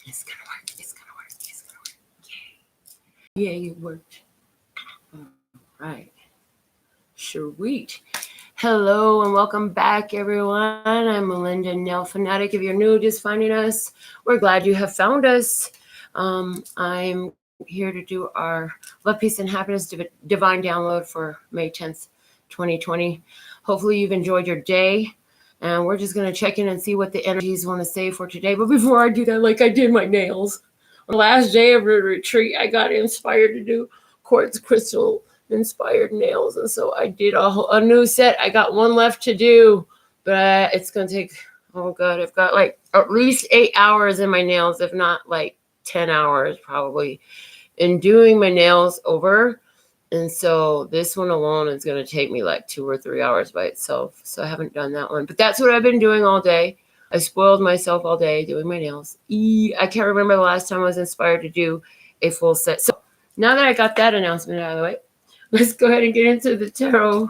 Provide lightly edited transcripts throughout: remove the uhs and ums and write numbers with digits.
It's gonna work. It's gonna work. It's gonna work. Yay. Yay, it worked. All right. Sweet. Hello and welcome back, everyone. I'm Melinda NailFanatic. If you're new, just finding us, we're glad you have found us. I'm here to do our Love, Peace, and Happiness Divine Download for May 10th, 2020. Hopefully you've enjoyed your day. And we're just going to check in and see what the energies want to say for today. But before I do that, like I did my nails. On the last day of the retreat, I got inspired to do quartz crystal inspired nails. And so I did a new set. I got one left to do. But it's going to take, oh God, I've got like at least 8 hours in my nails, if not like 10 hours probably, in doing my nails over. And so this one alone is going to take me like 2 or 3 hours by itself. So I haven't done that one. But that's what I've been doing all day. I spoiled myself all day doing my nails. I can't remember the last time I was inspired to do a full set. So now that I got that announcement out of the way, let's go ahead and get into the tarot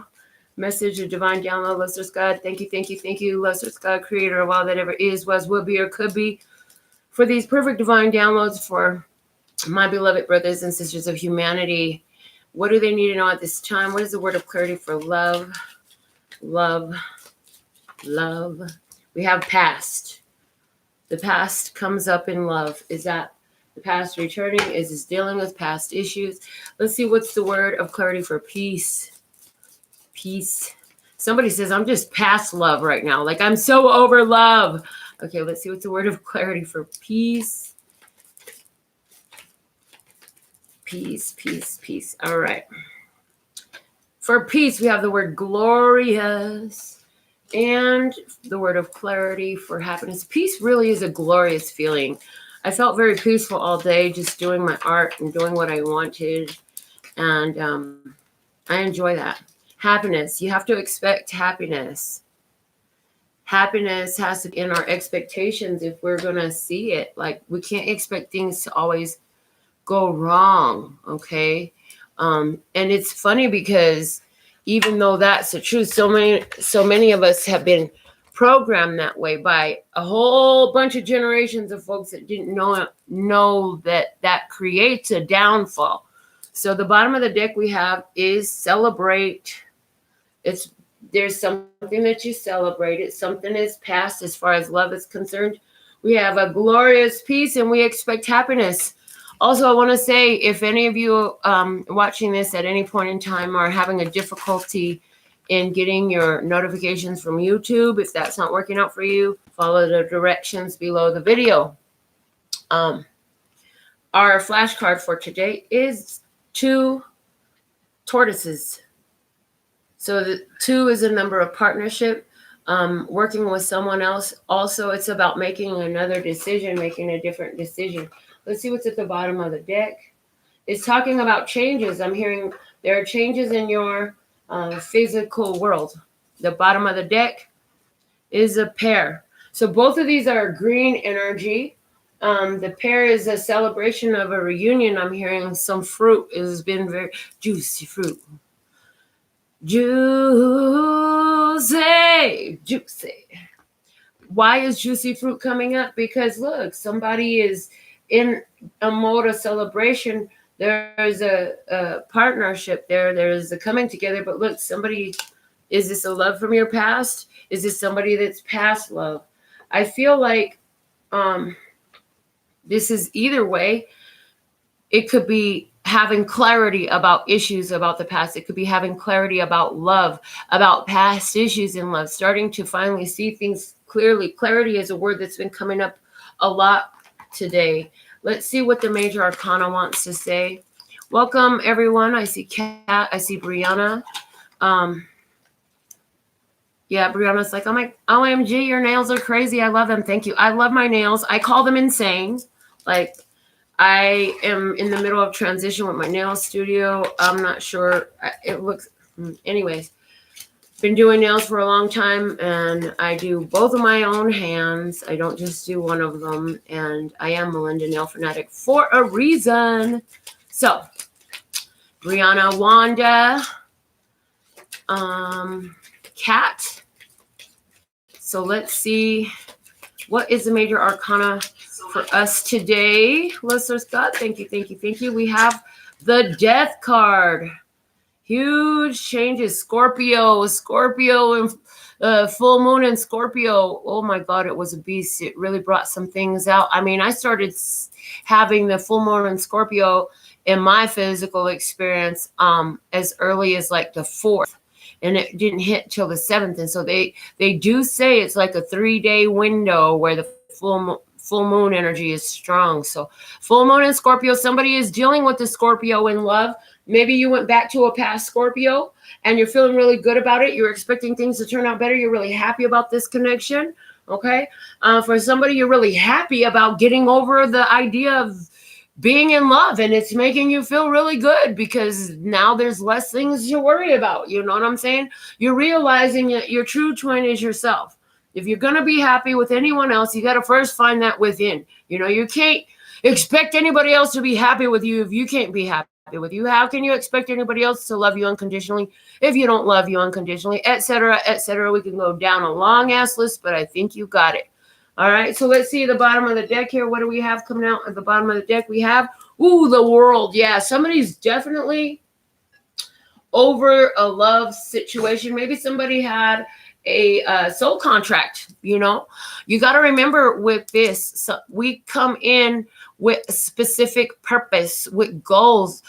message of divine download. Love, Source God. Thank you, thank you, thank you. Love, Source God, creator of all that ever is, was, will be, or could be, for these perfect divine downloads for my beloved brothers and sisters of humanity. What do they need to know at this time? What is the word of clarity for love? Love. Love. We have past. The past comes up in love. Is that the past returning? Is this dealing with past issues? Let's see what's the word of clarity for peace. Peace. Somebody says, I'm just past love right now. Like I'm so over love. Okay, let's see what's the word of clarity for peace. Peace, peace, peace. All right. For peace, we have the word glorious and the word of clarity for happiness. Peace really is a glorious feeling. I felt very peaceful all day just doing my art and doing what I wanted. And I enjoy that. Happiness. You have to expect happiness. Happiness has to be in our expectations if we're going to see it. Like we can't expect things to always go wrong, okay? And it's funny because even though that's the truth, so many of us have been programmed that way by a whole bunch of generations of folks that didn't know that creates a downfall. So the bottom of the deck we have is celebrate. There's something that you celebrate. It's something is past as far as love is concerned. We have a glorious peace and we expect happiness. Also, I want to say, if any of you watching this at any point in time are having a difficulty in getting your notifications from YouTube, if that's not working out for you, follow the directions below the video. Our flashcard for today is 2 tortoises. So the 2 is a number of partnership, working with someone else. Also, it's about making another decision, making a different decision. Let's see what's at the bottom of the deck. It's talking about changes. I'm hearing there are changes in your physical world. The bottom of the deck is a pair. So both of these are green energy. The pair is a celebration of a reunion. I'm hearing some fruit. It has been very juicy fruit. Juicy. Juicy. Why is juicy fruit coming up? Because look, somebody is in a mode of celebration. There's a partnership there. There's a coming together. But look, is this a love from your past? Is this somebody that's past love? I feel like this is either way. It could be having clarity about issues about the past. It could be having clarity about love, about past issues in love, starting to finally see things clearly. Clarity is a word that's been coming up a lot today. Let's see what the major arcana wants to say. Welcome, everyone. I see Kat. I see Brianna. Yeah, Brianna's like, oh my, OMG, your nails are crazy. I love them. Thank you. I love my nails. I call them insane. Like, I am in the middle of transition with my nail studio. I'm not sure. It looks, anyways. Been doing nails for a long time, and I do both of my own hands. I don't just do one of them, and I am Melinda NailFanatic for a reason. So, Brianna, Wanda, Kat. So let's see, what is the major arcana for us today. Listeners, God, thank you, thank you, thank you. We have the Death card. Huge changes. Scorpio and full moon in Scorpio. Oh my God, it was a beast. It really brought some things out. I mean, I started having the full moon in Scorpio in my physical experience as early as like the 4th. And it didn't hit till the 7th. And so they do say it's like a 3-day window where the full moon energy is strong. So full moon in Scorpio, somebody is dealing with the Scorpio in love. Maybe you went back to a past Scorpio and you're feeling really good about it. You're expecting things to turn out better. You're really happy about this connection. Okay. For somebody, you're really happy about getting over the idea of being in love, and it's making you feel really good because now there's less things to worry about. You know what I'm saying? You're realizing that your true twin is yourself. If you're going to be happy with anyone else, you got to first find that within. You know, you can't expect anybody else to be happy with you if you can't be happy with you. How can you expect anybody else to love you unconditionally if you don't love you unconditionally, et cetera, et cetera? We can go down a long ass list, but I think you got it. All right, so let's see the bottom of the deck here. What do we have coming out at the bottom of the deck? We have, the World. Yeah, somebody's definitely over a love situation. Maybe somebody had a soul contract, you know. You got to remember with this, so we come in with a specific purpose, with goals,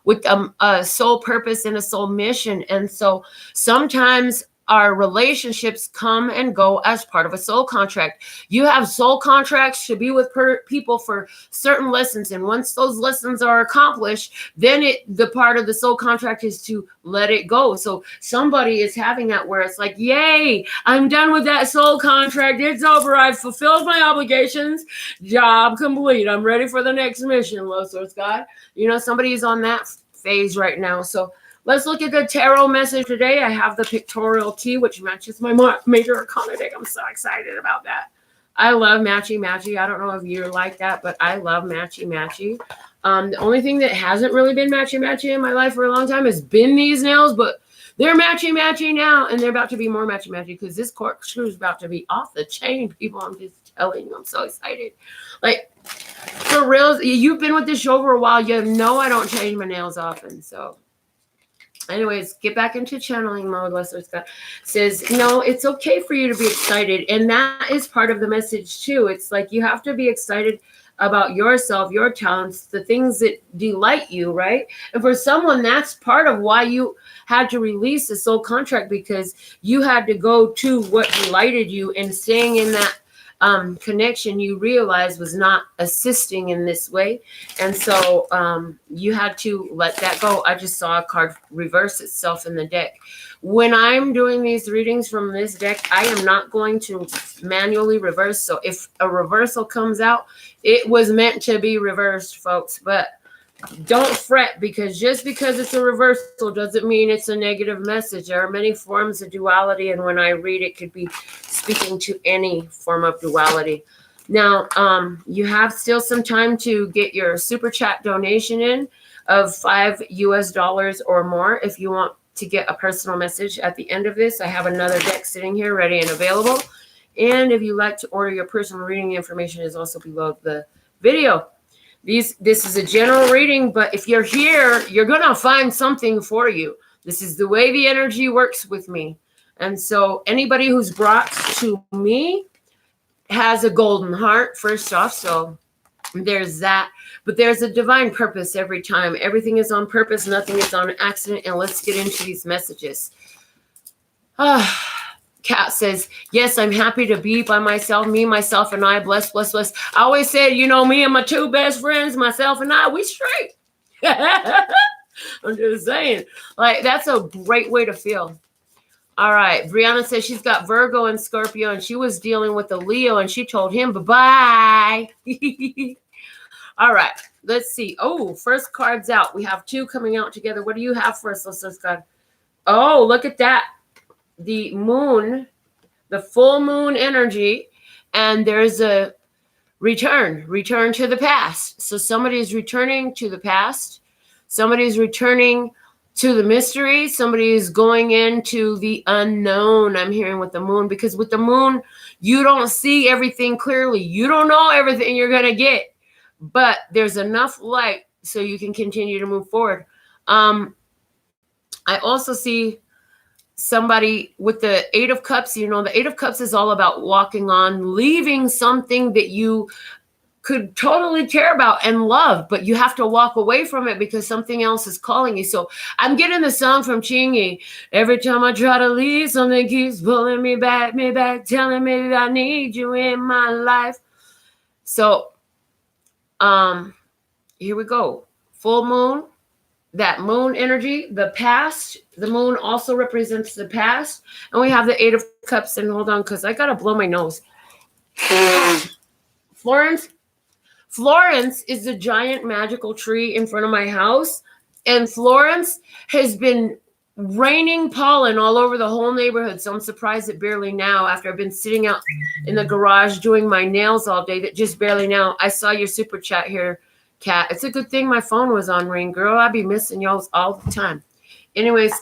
with a soul purpose and a soul mission. And so sometimes our relationships come and go as part of a soul contract. You have soul contracts to be with people for certain lessons. And once those lessons are accomplished, then the part of the soul contract is to let it go. So somebody is having that where it's like, yay, I'm done with that soul contract. It's over. I've fulfilled my obligations. Job complete. I'm ready for the next mission, Lord Source God. You know, somebody is on that phase right now. So let's look at the tarot message today. I have the pictorial key, which matches my major arcana deck. I'm so excited about that. I love matchy-matchy. I don't know if you're like that, but I love matchy-matchy. The only thing that hasn't really been matchy-matchy in my life for a long time has been these nails, but they're matchy-matchy now, and they're about to be more matchy-matchy because this corkscrew is about to be off the chain, people. I'm just telling you, I'm so excited. Like, for real, you've been with this show for a while. You know I don't change my nails often, so... Anyways, get back into channeling mode. Leslie Scott says, no, it's okay for you to be excited. And that is part of the message too. It's like you have to be excited about yourself, your talents, the things that delight you, right? And for someone, that's part of why you had to release the soul contract, because you had to go to what delighted you, and staying in that connection you realized was not assisting in this way. And so you had to let that go. I just saw a card reverse itself in the deck. When I'm doing these readings from this deck, I am not going to manually reverse. So if a reversal comes out, it was meant to be reversed, folks. But don't fret, because just because it's a reversal doesn't mean it's a negative message. There are many forms of duality, and when I read, it could be speaking to any form of duality. Now, you have still some time to get your super chat donation in of $5 US or more if you want to get a personal message at the end of this. I have another deck sitting here ready and available. And if you like to order your personal reading, information is also below the video. This is a general reading, but if you're here, you're going to find something for you. This is the way the energy works with me. And so anybody who's brought to me has a golden heart, first off. So there's that. But there's a divine purpose every time. Everything is on purpose. Nothing is on accident. And let's get into these messages. Kat says, yes, I'm happy to be by myself, me, myself, and I, bless, bless, bless. I always said, you know, me and my two best friends, myself and I, we straight. I'm just saying, like, that's a great way to feel. All right. Brianna says she's got Virgo and Scorpio, and she was dealing with a Leo, and she told him bye-bye. All right. Let's see. Oh, first card's out. We have two coming out together. What do you have for us, listeners? God? Oh, look at that. The moon, the full moon energy, and there's a return to the past. So somebody's returning to the past. Somebody's returning to the mystery. Somebody is going into the unknown. I'm hearing with the moon, because with the moon, You don't see everything clearly. You don't know everything you're going to get, but there's enough light so you can continue to move forward. I also see somebody with the Eight of Cups. You know, the Eight of Cups is all about walking on, leaving something that you could totally care about and love, but you have to walk away from it because something else is calling you. So I'm getting the song from Chingy. Every time I try to leave, something keeps pulling me back, telling me I need you in my life. So here we go. Full moon, that moon energy, the past. The moon also represents the past. And we have the Eight of Cups. And hold on, because I got to blow my nose. Florence is the giant magical tree in front of my house. And Florence has been raining pollen all over the whole neighborhood. So I'm surprised that barely now, after I've been sitting out in the garage doing my nails all day, that just barely now I saw your super chat here, Kat. It's a good thing my phone was on ring, girl. I'd be missing y'all all the time. Anyways,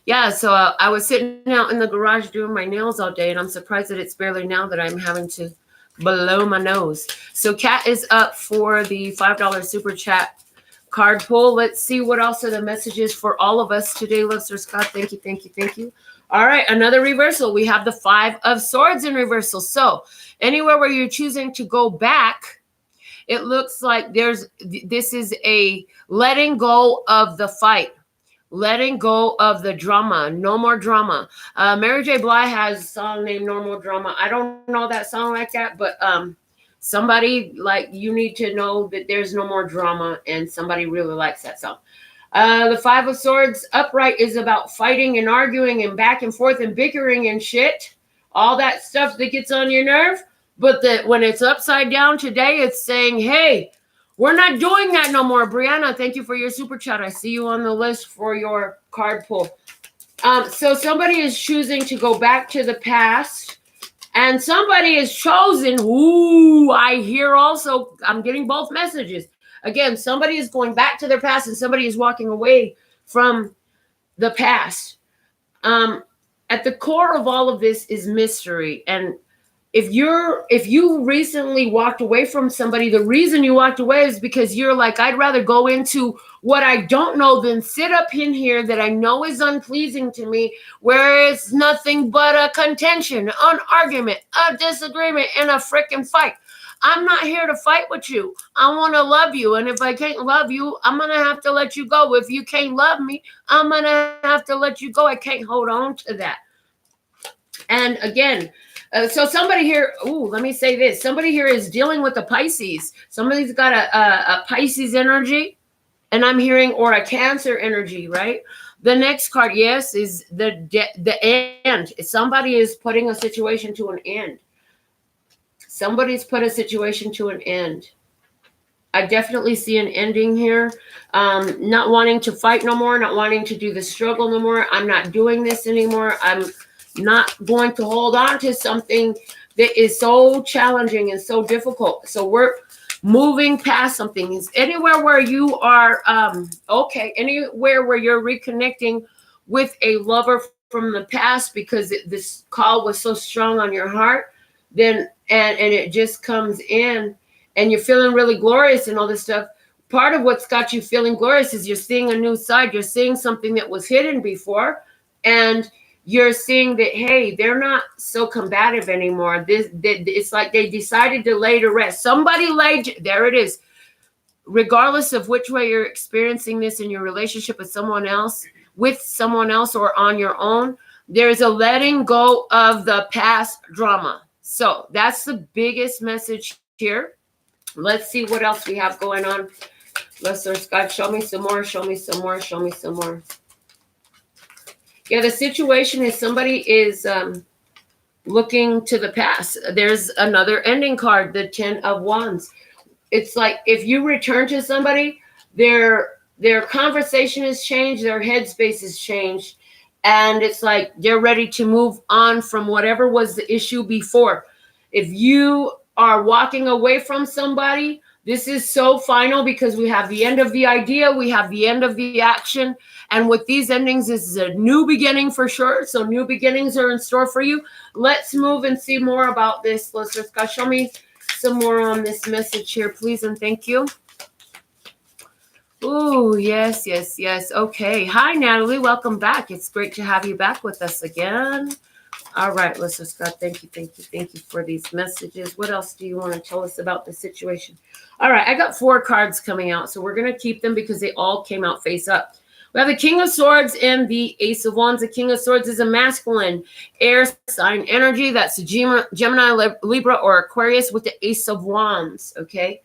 yeah, so I was sitting out in the garage doing my nails all day, and I'm surprised that it's barely now that I'm having to blow my nose. So Kat is up for the $5 super chat card pull. Let's see what else are the messages for all of us today, Lester Scott. Thank you. All right, another reversal. We have the Five of Swords in reversal. So anywhere where you're choosing to go back, it looks like this is a letting go of the fight, letting go of the drama. No more drama. Mary J. Blige has a song named No More Drama. I don't know that song like that, but somebody, like, you need to know that there's no more drama, and somebody really likes that song. The Five of Swords upright is about fighting and arguing and back and forth and bickering and shit. All that stuff that gets on your nerve. But when it's upside down today, it's saying, hey, we're not doing that no more. Brianna, thank you for your super chat. I see you on the list for your card pull. So somebody is choosing to go back to the past, and somebody is chosen. Ooh, I hear also, I'm getting both messages. Again, somebody is going back to their past, and somebody is walking away from the past. At the core of all of this is mystery. And if you recently walked away from somebody, the reason you walked away is because you're like, I'd rather go into what I don't know than sit up in here that I know is unpleasing to me, where it's nothing but a contention, an argument, a disagreement, and a freaking fight. I'm not here to fight with you. I want to love you. And if I can't love you, I'm going to have to let you go. If you can't love me, I'm going to have to let you go. I can't hold on to that. And again, so somebody here, let me say this. Somebody here is dealing with a Pisces. Somebody's got a Pisces energy, and I'm hearing, or a Cancer energy, right? The next card, yes, is the end. Somebody is putting a situation to an end. Somebody's put a situation to an end. I definitely see an ending here. Not wanting to fight no more, not wanting to do the struggle no more. I'm not doing this anymore. I'm not going to hold on to something that is so challenging and so difficult. So we're moving past something. Is anywhere where you are, anywhere where you're reconnecting with a lover from the past because this call was so strong on your heart, then and it just comes in and you're feeling really glorious and all this stuff. Part of what's got you feeling glorious is you're seeing a new side. You're seeing something that was hidden before, and you're seeing that, hey, they're not so combative anymore. It's like they decided to lay to rest. Somebody laid, there it is. Regardless of which way you're experiencing this in your relationship with someone else, or on your own, there's a letting go of the past drama. So that's the biggest message here. Let's see what else we have going on. Lester Scott, show me some more, show me some more, show me some more. Yeah, the situation is somebody is looking to the past. There's another ending card, the 10 of Wands. It's like if you return to somebody, their conversation has changed, their headspace has changed, and it's like they're ready to move on from whatever was the issue before. If you are walking away from somebody, This is so final because we have the end of the idea, we have the end of the action, and with these endings, this is a new beginning for sure. So new beginnings are in store for you. Let's move and see more about this. Let's just go. Show me some more on this message here, please, and thank you. Oh, yes, yes, yes. Okay. Hi, Natalie. Welcome back. It's great to have you back with us again. All right, let's just go. Thank you for these messages. What else do you want to tell us about the situation? All right, I got 4 cards coming out, so we're going to keep them because they all came out face up. We have the King of Swords and the Ace of Wands. The King of Swords is a masculine air sign energy. That's Gemini, Libra, or Aquarius with the Ace of Wands, okay?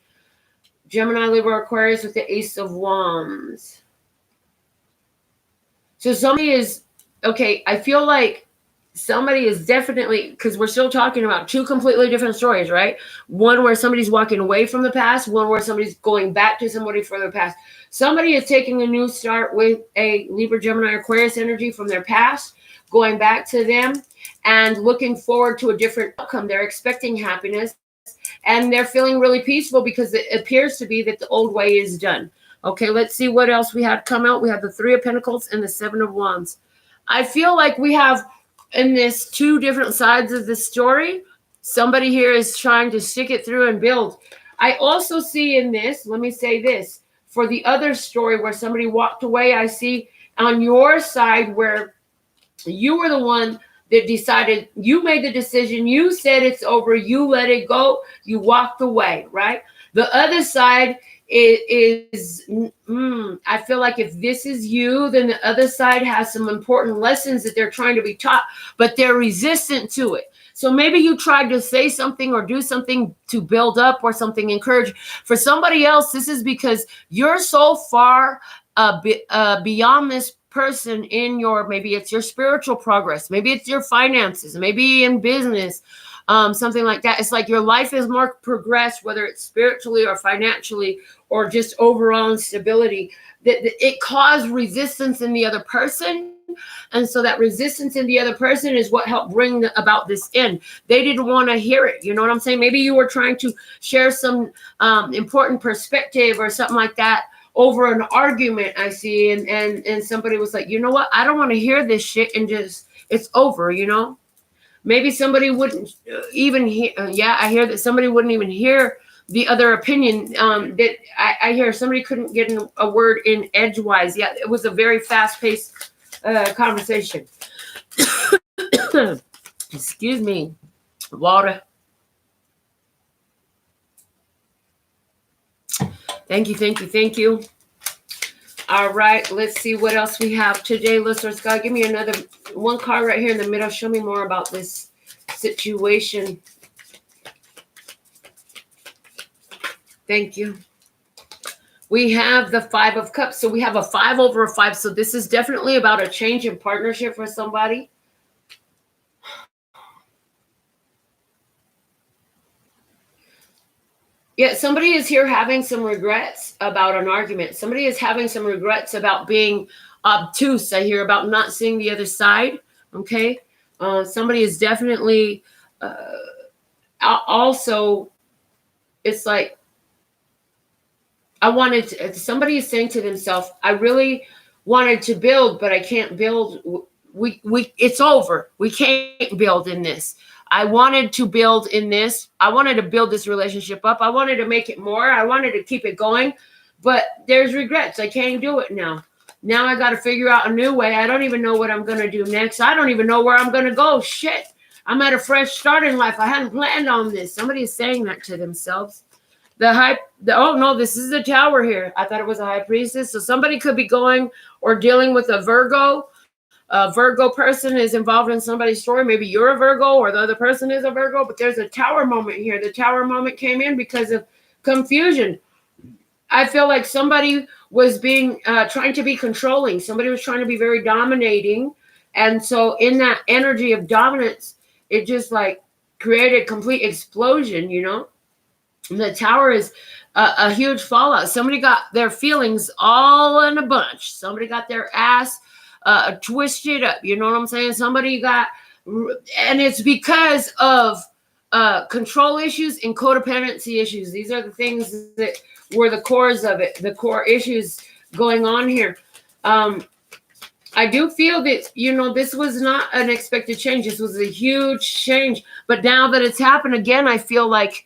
Gemini, Libra, Aquarius with the Ace of Wands. So somebody is, okay, I feel like somebody is definitely, because we're still talking about 2 completely different stories, right? One where somebody's walking away from the past, one where somebody's going back to somebody from the past. Somebody is taking a new start with a Libra, Gemini, Aquarius energy from their past, going back to them and looking forward to a different outcome. They're expecting happiness. And they're feeling really peaceful because it appears to be that the old way is done. Okay, let's see what else we had come out. We have the 3 of Pentacles and the 7 of Wands. I feel like we have in this 2 different sides of the story. Somebody here is trying to stick it through and build. I also see in this, let me say this, for the other story where somebody walked away, I see on your side where you were the one that decided, you made the decision, you said it's over, you let it go, you walked away, right? The other side is I feel like if this is you, then the other side has some important lessons that they're trying to be taught, but they're resistant to it. So maybe you tried to say something or do something to build up or something encourage. For somebody else, this is because you're so far beyond this person in your, maybe it's your spiritual progress, maybe it's your finances, maybe in business, something like that. It's like your life is more progressed, whether it's spiritually or financially or just overall instability, that it caused resistance in the other person. And so that resistance in the other person is what helped bring about this end. They didn't want to hear it. You know what I'm saying? Maybe you were trying to share some important perspective or something like that over an argument, I see, and somebody was like, you know what? I don't want to hear this shit, and just, it's over, you know? Maybe somebody wouldn't even hear, I hear that somebody wouldn't even hear the other opinion, that I hear somebody couldn't get a word in edgewise. Yeah, it was a very fast-paced conversation. Excuse me. Water. Thank you. All right, let's see what else we have today. Listeners, God, give me another 1 card right here in the middle. Show me more about this situation. Thank you. We have the 5 of Cups. So we have a 5 over a 5. So this is definitely about a change in partnership for somebody. Yeah, somebody is here having some regrets about an argument. Somebody is having some regrets about being obtuse. I hear about not seeing the other side. Okay. Somebody is definitely also, it's like, somebody is saying to themselves, I really wanted to build, but I can't build. It's over. We can't build in this. I wanted to build in this. I wanted to build this relationship up. I wanted to make it more. I wanted to keep it going, but there's regrets. I can't do it now. Now I got to figure out a new way. I don't even know what I'm going to do next. I don't even know where I'm going to go. Shit. I'm at a fresh start in life. I hadn't planned on this. Somebody is saying that to themselves. Oh no, this is the Tower here. I thought it was a High Priestess. So somebody could be going or dealing with a Virgo. A Virgo person is involved in somebody's story. Maybe you're a Virgo or the other person is a Virgo, but there's a Tower moment here. The Tower moment came in because of confusion. I feel like somebody was trying to be controlling. Somebody was trying to be very dominating. And so in that energy of dominance, it just like created complete explosion, you know? And the Tower is a huge fallout. Somebody got their feelings all in a bunch. Somebody got their ass twisted up. You know what I'm saying? Somebody got, and it's because of control issues and codependency issues. These are the things that were the cores of it, the core issues going on here. I do feel that, you know, this was not an expected change. This was a huge change. But now that it's happened again, I feel like,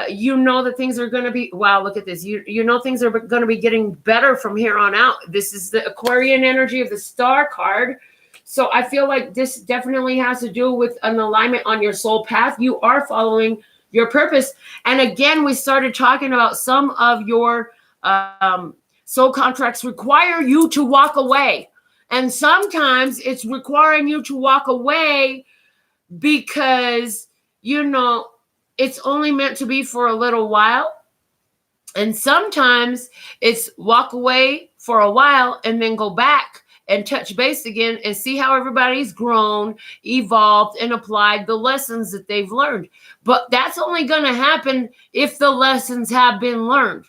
you know, that things are going to be, wow, look at this. You know, things are going to be getting better from here on out. This is the Aquarian energy of the Star card. So I feel like this definitely has to do with an alignment on your soul path. You are following your purpose. And again, we started talking about some of your soul contracts require you to walk away. And sometimes it's requiring you to walk away because, you know, it's only meant to be for a little while. And sometimes it's walk away for a while and then go back and touch base again and see how everybody's grown, evolved, and applied the lessons that they've learned. But that's only going to happen if the lessons have been learned.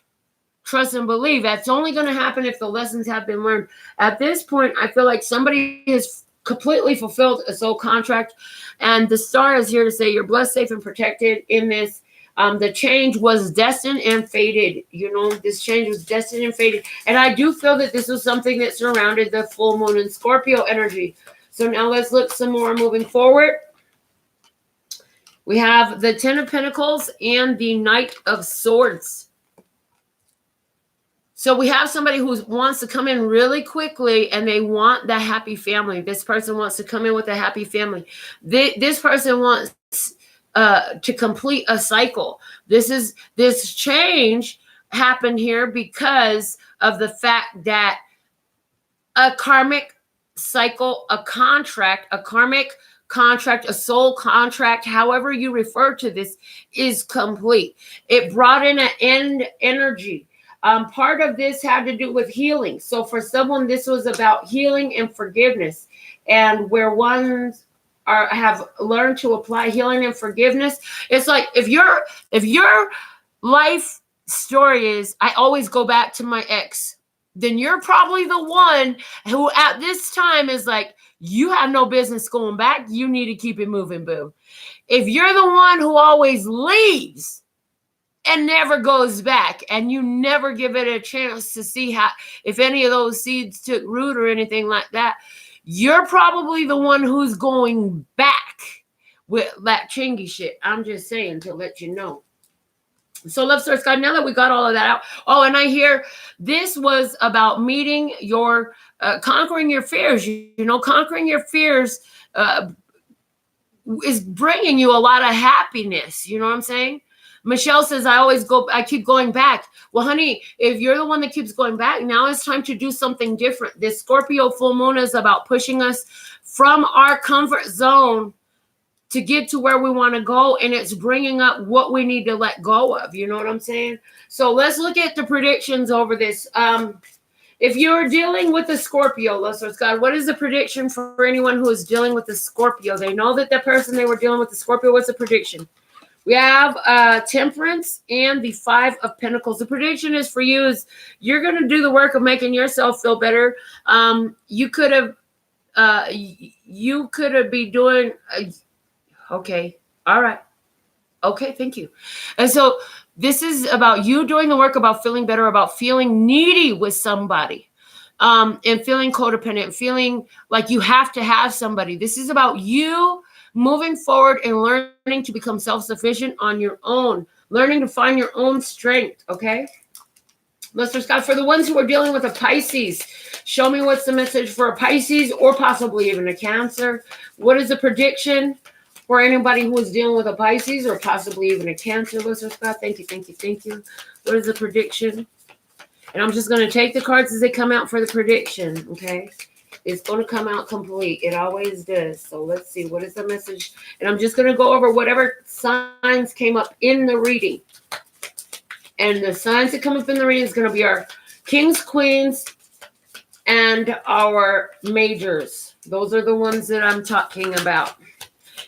Trust and believe. That's only going to happen if the lessons have been learned. At this point, I feel like somebody has completely fulfilled a soul contract. And the Star is here to say you're blessed, safe, and protected in this. The change was destined and fated. You know, this change was destined and fated. And I do feel that this was something that surrounded the full moon and Scorpio energy. So now let's look some more moving forward. We have the Ten of Pentacles and the Knight of Swords. So we have somebody who wants to come in really quickly and they want the happy family. This person wants to come in with a happy family. This person wants to complete a cycle. This change happened here because of the fact that a karmic cycle, a karmic contract, a soul contract, however you refer to this, is complete. It brought in an end energy. Part of this had to do with healing. So for someone, this was about healing and forgiveness, and where ones have learned to apply healing and forgiveness. It's like if your life story is, I always go back to my ex, then you're probably the one who at this time is like, you have no business going back. You need to keep it moving, boo. If you're the one who always leaves and never goes back, and you never give it a chance to see how, if any of those seeds took root or anything like that, you're probably the one who's going back with that chingy shit. I'm just saying to let you know. So love source God, now that we got all of that out. Oh, and I hear this was about meeting your, conquering your fears. You know, conquering your fears is bringing you a lot of happiness. You know what I'm saying? Michelle says, I keep going back. Well, honey, if you're the one that keeps going back, now it's time to do something different. This Scorpio full moon is about pushing us from our comfort zone to get to where we want to go. And it's bringing up what we need to let go of. You know what I'm saying? So let's look at the predictions over this. If you're dealing with a Scorpio, let's God, what is the prediction for anyone who is dealing with the Scorpio? They know that the person they were dealing with the Scorpio, what's the prediction? We have Temperance and the Five of Pentacles. The prediction is for you is you're going to do the work of making yourself feel better. You could have been doing, okay. All right. Okay. Thank you. And so this is about you doing the work about feeling better, about feeling needy with somebody, and feeling codependent, feeling like you have to have somebody. This is about you moving forward and learning to become self-sufficient on your own, learning to find your own strength, okay? Mr. Scott, for the ones who are dealing with a Pisces, show me what's the message for a Pisces or possibly even a Cancer. What is the prediction for anybody who is dealing with a Pisces or possibly even a Cancer, Mr. Scott? Thank you, thank you, thank you. What is the prediction? And I'm just going to take the cards as they come out for the prediction, okay? It's going to come out complete. It always does. So let's see. What is the message? And I'm just going to go over whatever signs came up in the reading. And the signs that come up in the reading is going to be our Kings, Queens, and our Majors. Those are the ones that I'm talking about.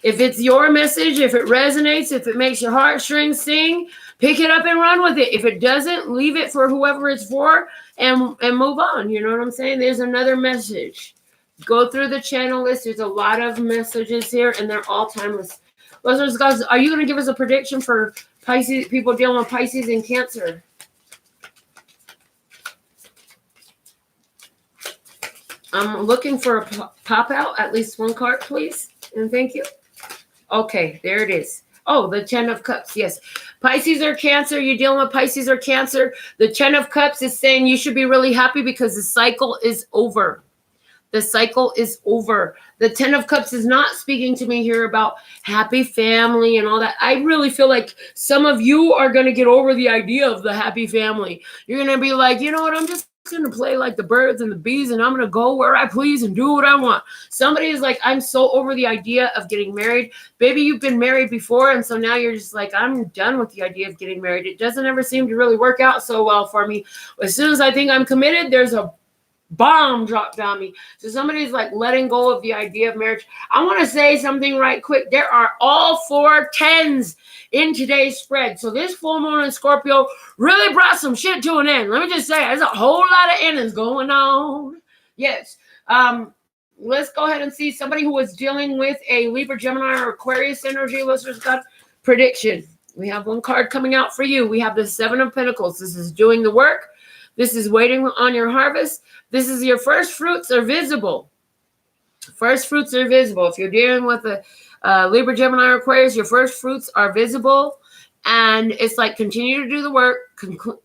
If it's your message, if it resonates, if it makes your heartstrings sing, pick it up and run with it. If it doesn't, leave it for whoever it's for and move on. You know what I'm saying? There's another message. Go through the channel list. There's a lot of messages here, and they're all timeless. Listeners, guys, are you going to give us a prediction for Pisces, people dealing with Pisces and Cancer? I'm looking for a pop out, at least one card, please. And thank you. Okay, there it is. Oh, the 10 of Cups, yes. Pisces or Cancer, you're dealing with Pisces or Cancer. The 10 of Cups is saying you should be really happy because the cycle is over. The cycle is over. The 10 of Cups is not speaking to me here about happy family and all that. I really feel like some of you are going to get over the idea of the happy family. You're going to be like, you know what, I'm just going to play like the birds and the bees, and I'm going to go where I please and do what I want. Somebody is like, I'm so over the idea of getting married. Baby, you've been married before, and so now you're just like, I'm done with the idea of getting married. It doesn't ever seem to really work out so well for me. As soon as I think I'm committed, there's a bomb dropped on me. So somebody's like letting go of the idea of marriage. I want to say something right quick. There are all 4 10s in today's spread. So this full moon in Scorpio really brought some shit to an end. Let me just say, there's a whole lot of endings going on. Yes. Let's go ahead and see somebody who is dealing with a Libra, Gemini, or Aquarius energy. Listeners got prediction. We have one card coming out for you. We have the 7 of Pentacles. This is doing the work. This is waiting on your harvest. This is your first fruits are visible. First fruits are visible. If you're dealing with a Libra, Gemini, or Aquarius, your first fruits are visible. And it's like continue to do the work.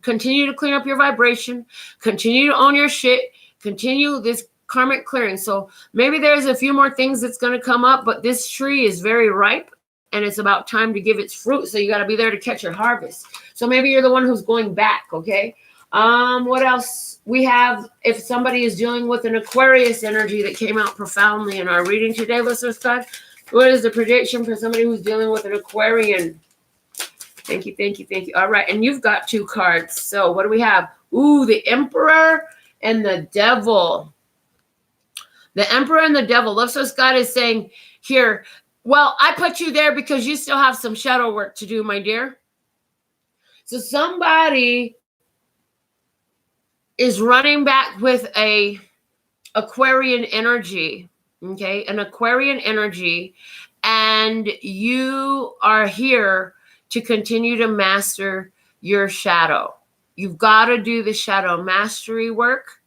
Continue to clean up your vibration. Continue to own your shit. Continue this karmic clearing. So maybe there's a few more things that's going to come up, but this tree is very ripe. And it's about time to give its fruit. So you got to be there to catch your harvest. So maybe you're the one who's going back, okay? What else we have? If somebody is dealing with an Aquarius energy that came out profoundly in our reading today, listeners, God, what is the prediction for somebody who's dealing with an Aquarian? Thank you, thank you, thank you. All right, and you've got 2 cards. So what do we have? Ooh, the Emperor and the Devil. The Emperor and the Devil. Listeners, God is saying here, well, I put you there because you still have some shadow work to do, my dear. So somebody is running back with a Aquarian energy, okay? An Aquarian energy, and you are here to continue to master your shadow. You've got to do the shadow mastery work.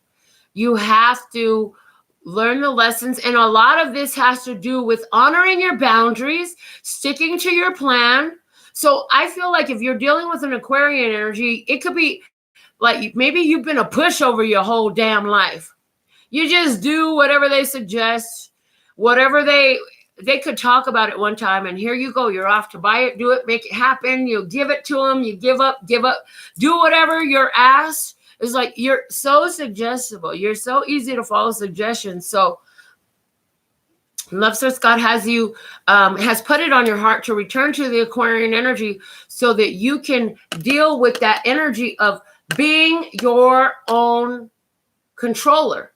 You have to learn the lessons, and a lot of this has to do with honoring your boundaries, sticking to your plan. So I feel like if you're dealing with an Aquarian energy, it could be like maybe you've been a pushover your whole damn life. You just do whatever they suggest, whatever they could talk about it one time, and here you go. You're off to buy it, do it, make it happen. You give it to them. You give up, do whatever you're asked. It's like you're so suggestible. You're so easy to follow suggestions. So Love Source God has you, has put it on your heart to return to the Aquarian energy so that you can deal with that energy of being your own controller.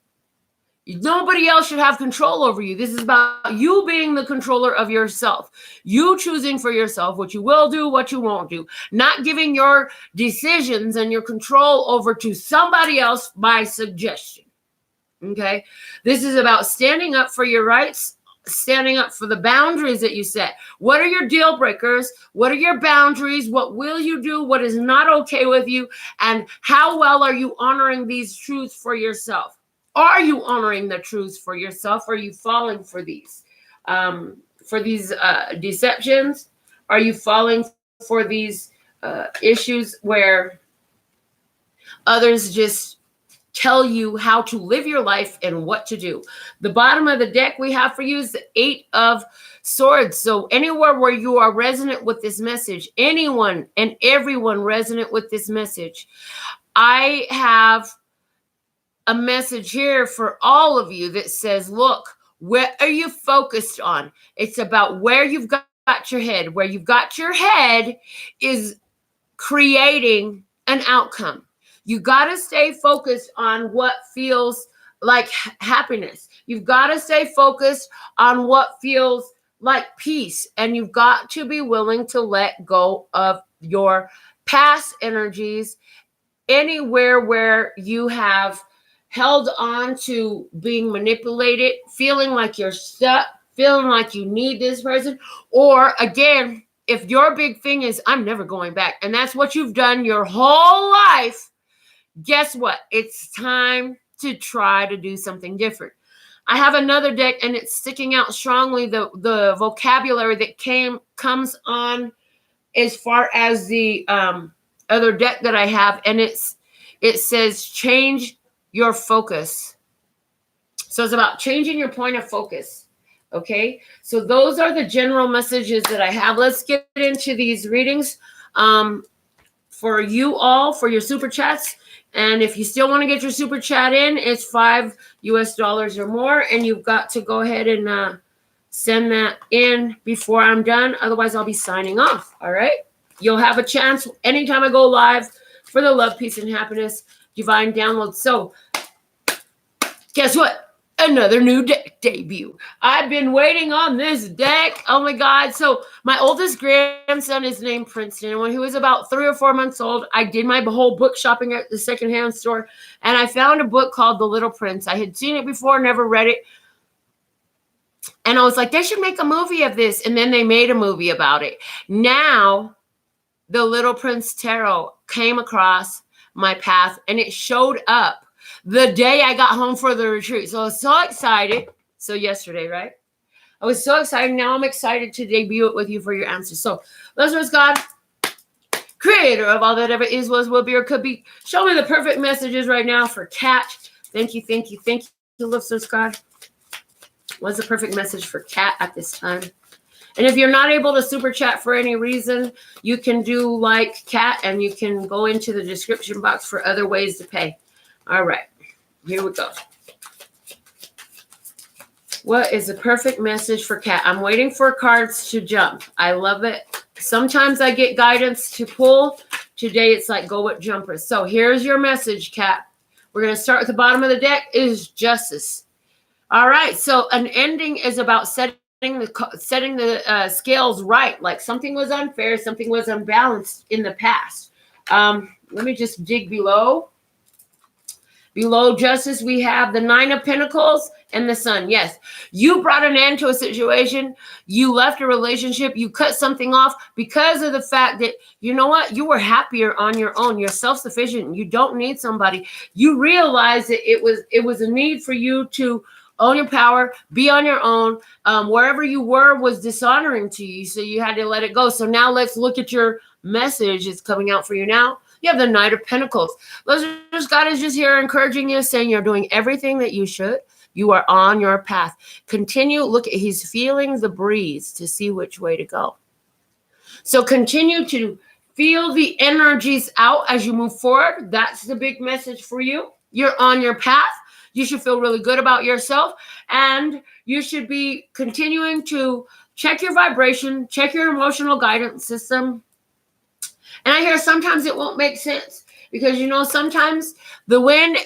Nobody else should have control over you. This is about you being the controller of yourself. You choosing for yourself what you will do, what you won't do. Not giving your decisions and your control over to somebody else by suggestion. Okay? This is about standing up for your rights, standing up for the boundaries that you set. What are your deal breakers? What are your boundaries? What will you do? What is not okay with you? And how well are you honoring these truths for yourself? Are you honoring the truths for yourself? Are you falling for these deceptions? Are you falling for these issues where others just tell you how to live your life and what to do? The bottom of the deck we have for you is the 8 of Swords. So anywhere where you are resonant with this message, anyone and everyone resonant with this message, I have a message here for all of you that says, look, where are you focused on? It's about where you've got your head. Where you've got your head is creating an outcome. You got to stay focused on what feels like happiness. You've got to stay focused on what feels like peace. And you've got to be willing to let go of your past energies anywhere where you have held on to being manipulated, feeling like you're stuck, feeling like you need this person. Or again, if your big thing is, I'm never going back, and that's what you've done your whole life, guess what? It's time to try to do something different. I have another deck, and it's sticking out strongly, the vocabulary that comes on as far as the other deck that I have, and it says change your focus. So it's about changing your point of focus. Okay, so those are the general messages that I have. Let's get into these readings for you all, for your super chats. And if you still want to get your super chat in, it's $5 US or more, and you've got to go ahead and send that in before I'm done. Otherwise, I'll be signing off. All right, you'll have a chance anytime I go live for the love, peace, and happiness divine download. So guess what? Another new deck debut. I've been waiting on this deck. Oh my God. So my oldest grandson is named Princeton. And when he was about 3 or 4 months old, I did my whole book shopping at the secondhand store. And I found a book called The Little Prince. I had seen it before, never read it. And I was like, they should make a movie of this. And then they made a movie about it. Now, The Little Prince Tarot came across my path, and it showed up the day I got home for the retreat. So I was so excited. So yesterday, right? I was so excited. Now I'm excited to debut it with you for your answers. So, Lazarus God, creator of all that ever is, was, will be, or could be, show me the perfect messages right now for Kat. Thank you, thank you, thank you, Lazarus God. What's the perfect message for Kat at this time? And if you're not able to super chat for any reason, you can do like Kat, and you can go into the description box for other ways to pay. All right, here we go. What is the perfect message for Kat? I'm waiting for cards to jump. I love it. Sometimes I get guidance to pull. Today it's like go with jumpers. So here's your message, Kat. We're going to start at the bottom of the deck. Is justice. All right, so an ending is about setting the scales right. Like something was unfair, something was unbalanced in the past. Let me just dig below. Below justice, we have the 9 of Pentacles and the Sun. Yes, you brought an end to a situation. You left a relationship. You cut something off because of the fact that, you know what? You were happier on your own. You're self-sufficient. You don't need somebody. You realized that it was a need for you to own your power, be on your own. Wherever you were was dishonoring to you, so you had to let it go. So now let's look at your message. It's coming out for you now. You have the Knight of Pentacles. God is just here encouraging you, saying you're doing everything that you should. You are on your path. Continue. Look, he's feeling the breeze to see which way to go. So continue to feel the energies out as you move forward. That's the big message for you. You're on your path. You should feel really good about yourself, and you should be continuing to check your vibration, check your emotional guidance system. And I hear sometimes it won't make sense because, you know, sometimes the wind,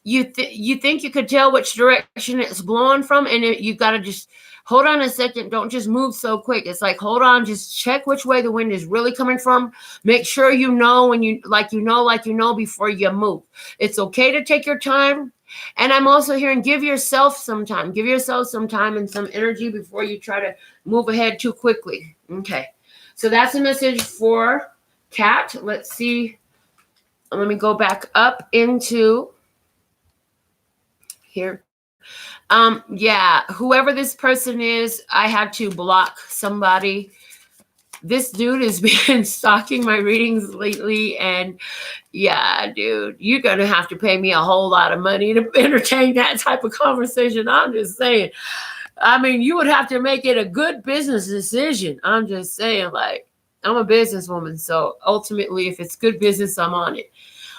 you think you could tell which direction it's blowing from, and you got to just hold on a second. Don't just move so quick. It's like, hold on, just check which way the wind is really coming from. Make sure you know when you know before you move. It's okay to take your time. And I'm also hearing give yourself some time. Give yourself some time and some energy before you try to move ahead too quickly. Okay. So that's a message for Kat. Let's see. Let me go back up into here. Yeah, whoever this person is, I had to block somebody. This dude has been stalking my readings lately, and yeah, dude, you're going to have to pay me a whole lot of money to entertain that type of conversation. I'm just saying. I mean, you would have to make it a good business decision. I'm just saying, like, I'm a businesswoman, so ultimately, if it's good business, I'm on it.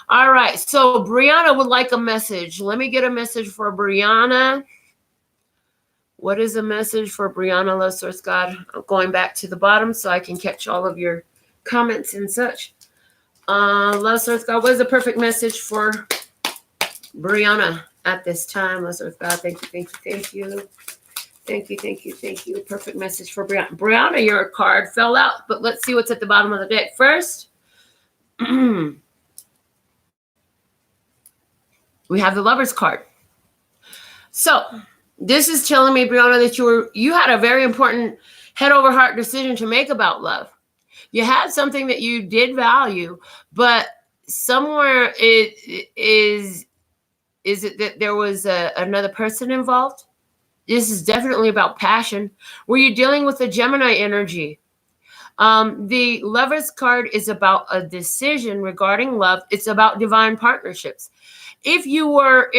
All right, so Brianna would like a message. Let me get a message for Brianna. What is a message for Brianna, Love Source God? I'm going back to the bottom so I can catch all of your comments and such. Love Source God, what is the perfect message for Brianna at this time? Love Source God, thank you, thank you, thank you. Thank you, thank you, thank you. Perfect message for Brianna. Brianna, your card fell out, but let's see what's at the bottom of the deck first. We have the Lover's card. So This is telling me, Brianna, that you had a very important head over heart decision to make about love. You had something that you did value, but somewhere is it that there was another person involved? This is definitely about passion. Were you dealing with the Gemini energy? The Lover's card is about a decision regarding love. It's about divine partnerships. If you were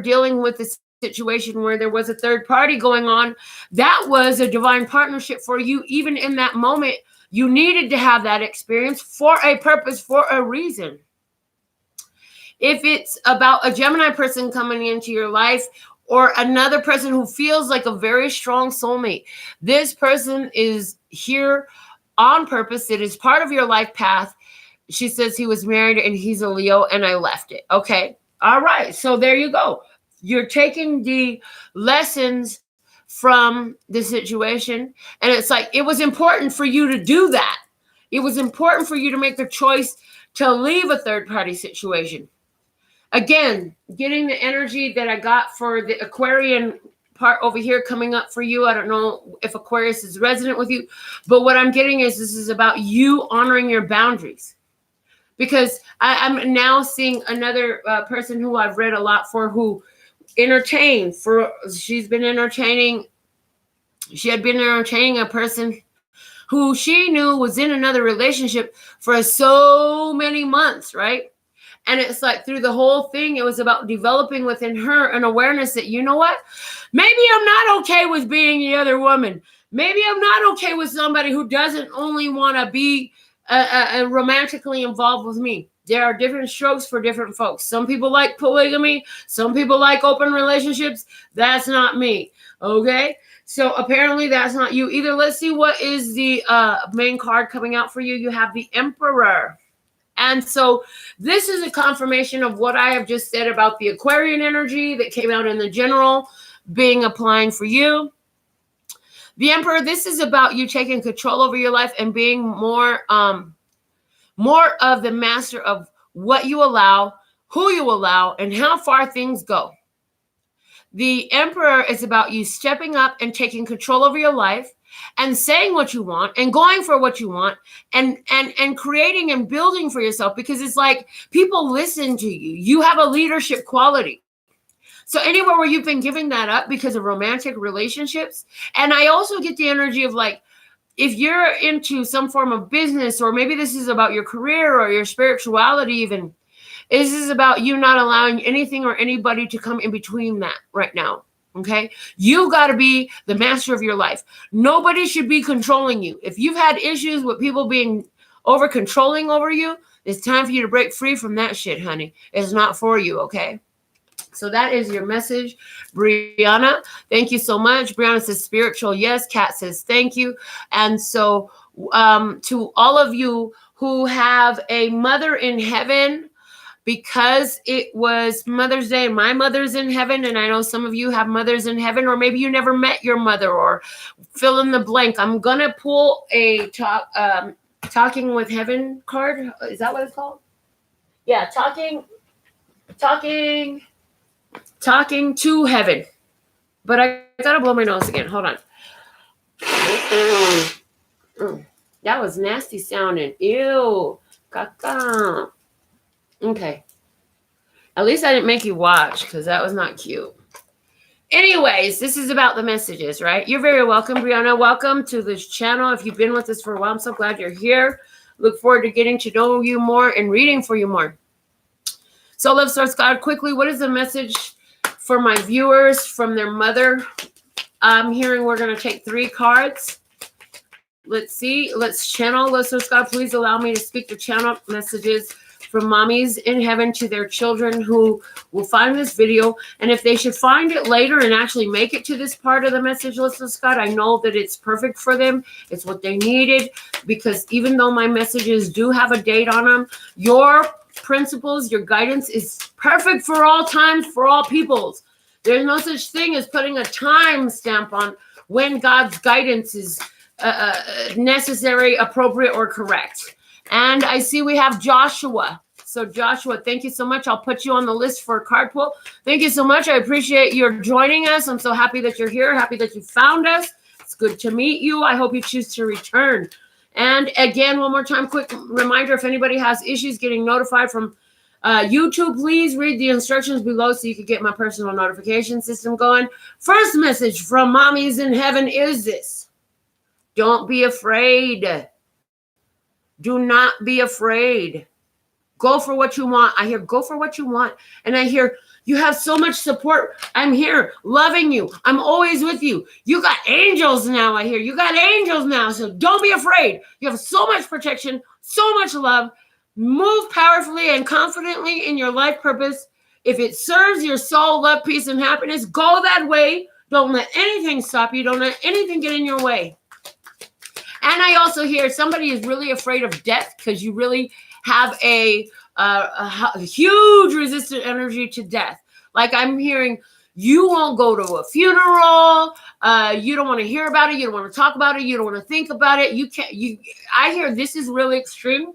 dealing with a situation where there was a third party going on, that was a divine partnership for you. Even in that moment, you needed to have that experience for a purpose, for a reason. If it's about a Gemini person coming into your life, or another person who feels like a very strong soulmate, this person is here on purpose. It is part of your life path. She says he was married and he's a Leo and I left it. Okay. All right. So there you go. You're taking the lessons from the situation. And it's like, it was important for you to do that. It was important for you to make the choice to leave a third party situation. Again, getting the energy that I got for the Aquarian part over here coming up for you. I don't know if Aquarius is resonant with you, but what I'm getting is this is about you honoring your boundaries. Because I'm now seeing another person who I've read a lot for, who she had been entertaining a person who she knew was in another relationship for so many months, right? And it's like through the whole thing, it was about developing within her an awareness that, you know what? Maybe I'm not okay with being the other woman. Maybe I'm not okay with somebody who doesn't only want to be romantically involved with me. There are different strokes for different folks. Some people like polygamy. Some people like open relationships. That's not me. Okay. So apparently that's not you either. Let's see what is the main card coming out for you. You have the Emperor. And so this is a confirmation of what I have just said about the Aquarian energy that came out in the general being applying for you. The Emperor, this is about you taking control over your life and being more of the master of what you allow, who you allow, and how far things go. The Emperor is about you stepping up and taking control over your life and saying what you want and going for what you want and creating and building for yourself, because it's like people listen to you. You have a leadership quality. So anywhere where you've been giving that up because of romantic relationships, and I also get the energy of like, if you're into some form of business, or maybe this is about your career or your spirituality even, this is about you not allowing anything or anybody to come in between that right now. Okay. You got to be the master of your life. Nobody should be controlling you. If you've had issues with people being over controlling over you, it's time for you to break free from that shit, honey. It's not for you. Okay. So that is your message, Brianna. Thank you so much. Brianna says spiritual. Yes. Kat says thank you. And so to all of you who have a mother in heaven, because it was Mother's Day and my mother's in heaven, and I know some of you have mothers in heaven, or maybe you never met your mother, or fill in the blank. I'm going to pull a Talking with Heaven card. Is that what it's called? Yeah, Talking to Heaven. But I got to blow my nose again. Hold on. That was nasty sounding. Ew. Caca. Okay. At least I didn't make you watch, because that was not cute. Anyways, this is about the messages, right? You're very welcome, Brianna. Welcome to this channel. If you've been with us for a while, I'm so glad you're here. Look forward to getting to know you more and reading for you more. So, Love Source God, quickly, what is the message for my viewers from their mother? I'm hearing we're going to take 3 cards. Let's see. Let's channel. Love Source God, please allow me to speak the channel messages from mommies in heaven to their children who will find this video. And if they should find it later and actually make it to this part of the message list of Scott, I know that it's perfect for them. It's what they needed, because even though my messages do have a date on them, your principles, your guidance is perfect for all times, for all peoples. There's no such thing as putting a time stamp on when God's guidance is necessary, appropriate, or correct. And I see we have Joshua So Joshua, thank you so much. I'll put you on the list for a card pull. Thank you so much. I appreciate your joining us. I'm so happy that you're here. Happy that you found us. It's good to meet you. I hope you choose to return. And again, one more time, quick reminder, if anybody has issues getting notified from YouTube, please read the instructions below so you can get my personal notification system going. First message from mommies in heaven is this. Don't be afraid. Do not be afraid. Go for what you want. I hear go for what you want. And I hear you have so much support. I'm here loving you. I'm always with you. You got angels now. I hear you got angels now. So don't be afraid. You have so much protection, so much love. Move powerfully and confidently in your life purpose. If it serves your soul, love, peace, and happiness, go that way. Don't let anything stop you. Don't let anything get in your way. And I also hear somebody is really afraid of death because you really have a huge resistant energy to death. Like I'm hearing you won't go to a funeral. You don't want to hear about it. You don't want to talk about it. You don't want to think about it. I hear this is really extreme,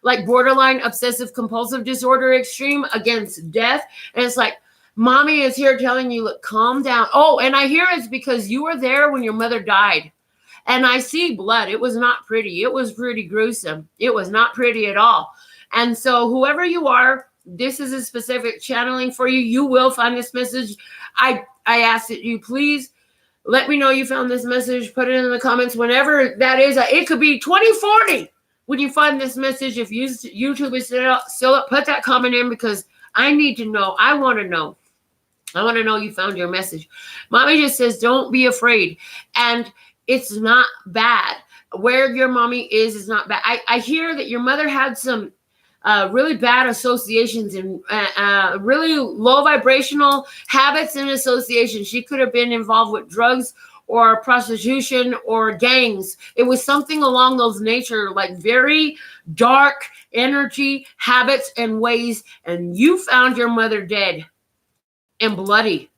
like borderline obsessive compulsive disorder extreme against death. And it's like, mommy is here telling you, look, calm down. Oh, and I hear it's because you were there when your mother died. And I see blood. It was not pretty. It was pretty gruesome. It was not pretty at all. And so whoever you are, this is a specific channeling for you. You will find this message. I ask that you please let me know you found this message. Put it in the comments whenever that is. It could be 2040 when you find this message. If YouTube is still up, put that comment in because I need to know. I want to know. I want to know you found your message. Mommy just says, don't be afraid. And it's not bad. Where your mommy is not bad. I hear that your mother had some really bad associations and really low vibrational habits and associations. She could have been involved with drugs or prostitution or gangs. It was something along those nature, like very dark energy, habits, and ways. And you found your mother dead and bloody.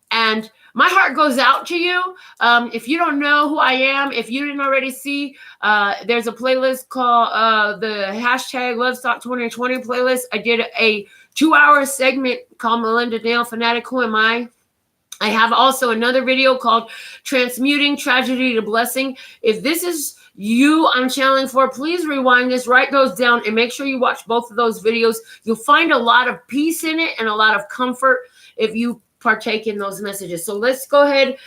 And my heart goes out to you. If you don't know who I am, if you didn't already see, there's a playlist called the hashtag Lovestock 2020 playlist. I did a 2-hour segment called Melinda NailFanatic. Who am I? I have also another video called Transmuting Tragedy to Blessing. If this is you I'm channeling for, please rewind this, write those down, and make sure you watch both of those videos. You'll find a lot of peace in it and a lot of comfort if you partake in those messages. So let's go ahead.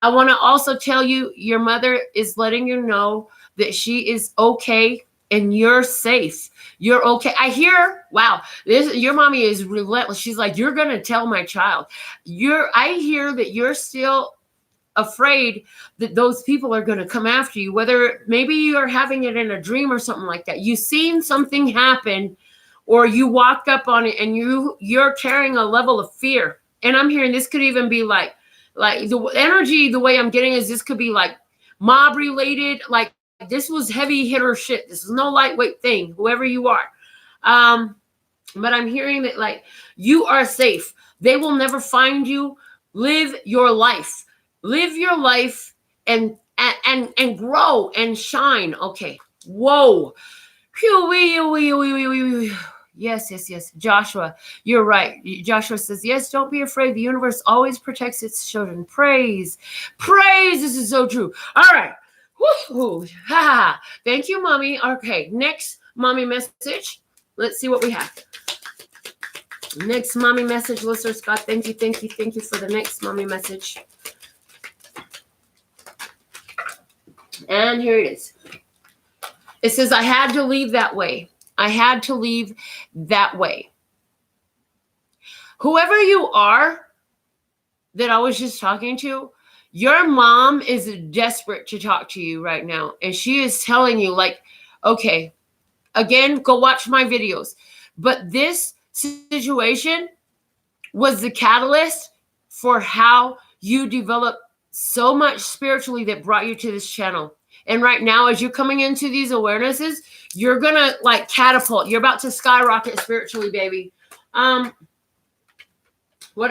I want to also tell you, your mother is letting you know that she is okay and you're safe. You're okay. I hear, wow, your mommy is relentless. She's like, you're going to tell my child. I hear that you're still afraid that those people are going to come after you, whether maybe you're having it in a dream or something like that. You've seen something happen or you walked up on it and you're carrying a level of fear. And I'm hearing this could even be like the energy, the way I'm getting is this could be like mob related. Like this was heavy hitter shit. This is no lightweight thing, whoever you are. But I'm hearing that like you are safe. They will never find you. Live your life. Live your life and grow and shine. Okay. Whoa. Yes. Joshua, you're right. Joshua says, yes, don't be afraid. The universe always protects its children. Praise. This is so true. All right. Woo-hoo. Ha. Thank you, mommy. Okay. Next mommy message. Let's see what we have. Next mommy message, listener Scott. Thank you for the next mommy message. And here it is. It says, I had to leave that way. I had to leave that way. Whoever you are that I was just talking to, your mom is desperate to talk to you right now. And she is telling you like, okay, again, go watch my videos. But this situation was the catalyst for how you develop so much spiritually that brought you to this channel. And right now, as you're coming into these awarenesses, you're going to like catapult. You're about to skyrocket spiritually, baby. What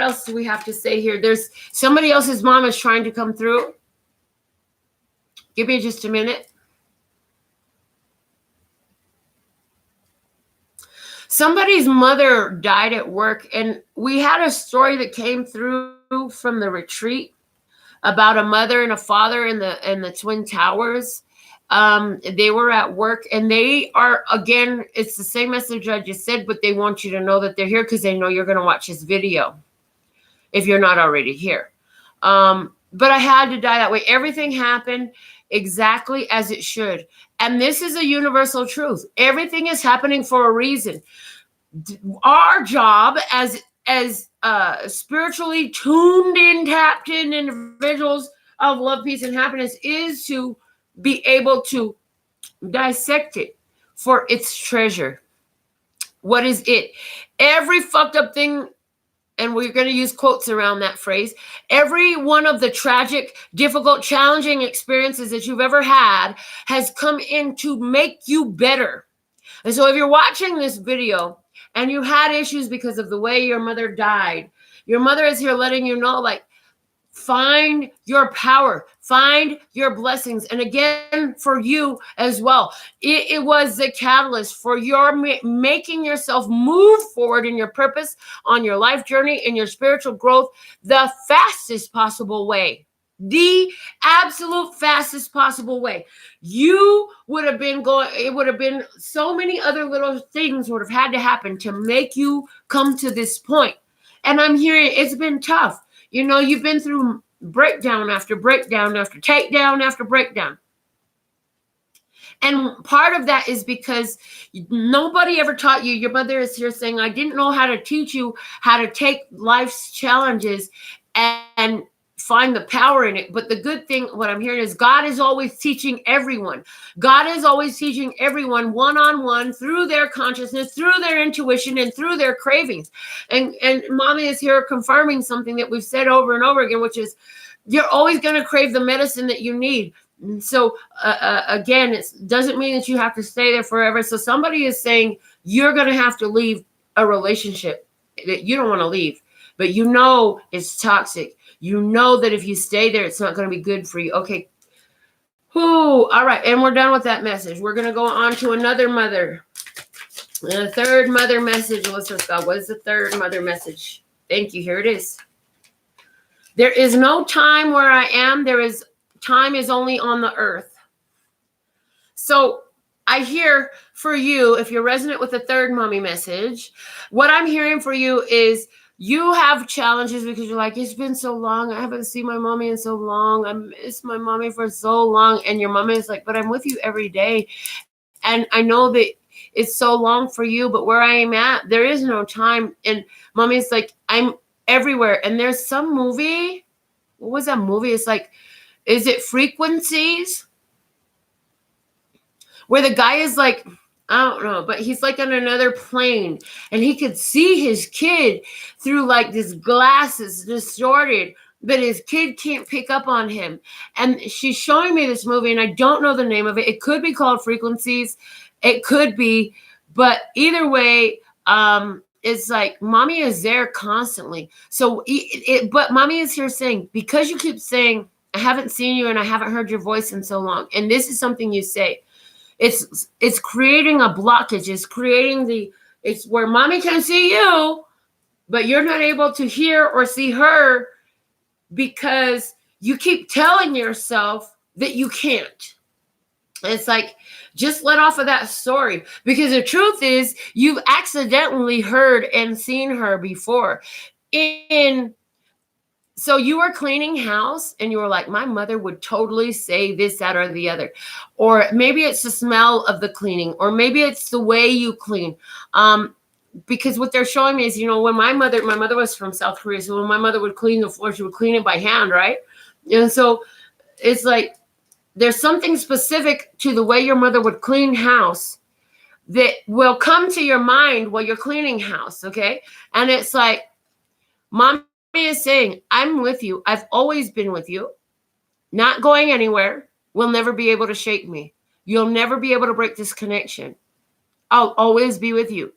else do we have to say here? There's somebody else's mom is trying to come through. Give me just a minute. somebody's mother died at work, and we had a story that came through from the retreat about a mother and a father in the Twin Towers. They were at work, and they are, again, it's the same message I just said, but they want you to know that they're here because they know you're going to watch this video if you're not already here. But I had to die that way. Everything happened exactly as it should. And this is a universal truth. Everything is happening for a reason. Our job as spiritually tuned in, tapped in individuals of love, peace, and happiness is to be able to dissect it for its treasure. What is it? Every fucked up thing, and we're going to use quotes around that phrase, every one of the tragic, difficult, challenging experiences that you've ever had has come in to make you better. And so if you're watching this video and you had issues because of the way your mother died, your mother is here letting you know, like, find your power, find your blessings. And again, for you as well, it was the catalyst for your making yourself move forward in your purpose, on your life journey, in your spiritual growth, the fastest possible way. The absolute fastest possible way. You would have been going, it would have been so many other little things would have had to happen to make you come to this point. And I'm hearing it's been tough. You know, you've been through breakdown after breakdown after takedown after breakdown. And part of that is because nobody ever taught you. Your mother is here saying, I didn't know how to teach you how to take life's challenges and find the power in it. But the good thing, what I'm hearing is God is always teaching everyone. God is always teaching everyone one-on-one through their consciousness, through their intuition, and through their cravings. And Mommy is here confirming something that we've said over and over again, which is you're always going to crave the medicine that you need. And so again, it doesn't mean that you have to stay there forever. So somebody is saying you're going to have to leave a relationship that you don't want to leave, but you know it's toxic. You know that if you stay there, it's not going to be good for you. Okay. All right. And we're done with that message. We're going to go on to another mother. The third mother message. Let's go. What is the third mother message? Thank you. Here it is. There is no time where I am. Time is only on the earth. So I hear for you, if you're resonant with the third mommy message, what I'm hearing for you is you have challenges because you're like, it's been so long. I haven't seen my mommy in so long. I miss my mommy for so long. And your mommy is like, but I'm with you every day. And I know that it's so long for you, but where I am at, there is no time. And mommy's like, I'm everywhere. And there's some movie. What was that movie? It's like, is it Frequencies? Where the guy is like, I don't know, but he's like on another plane and he could see his kid through like this glasses distorted, but his kid can't pick up on him. And she's showing me this movie and I don't know the name of it. It could be called Frequencies. It could be, but either way, it's like mommy is there constantly. So, but mommy is here saying, because you keep saying, I haven't seen you and I haven't heard your voice in so long. And this is something you say. It's creating a blockage. It's where mommy can see you, but you're not able to hear or see her because you keep telling yourself that you can't. It's like, just let off of that story, because the truth is you've accidentally heard and seen her before. So you were cleaning house and you were like, my mother would totally say this, that, or the other. Or maybe it's the smell of the cleaning, or maybe it's the way you clean. Because what they're showing me is, you know, when my mother was from South Korea. So when my mother would clean the floor, she would clean it by hand, right? And so it's like, there's something specific to the way your mother would clean house that will come to your mind while you're cleaning house. Okay. And it's like, Mom is saying, I'm with you. I've always been with you. Not going anywhere. Will never be able to shake me. You'll never be able to break this connection. I'll always be with you.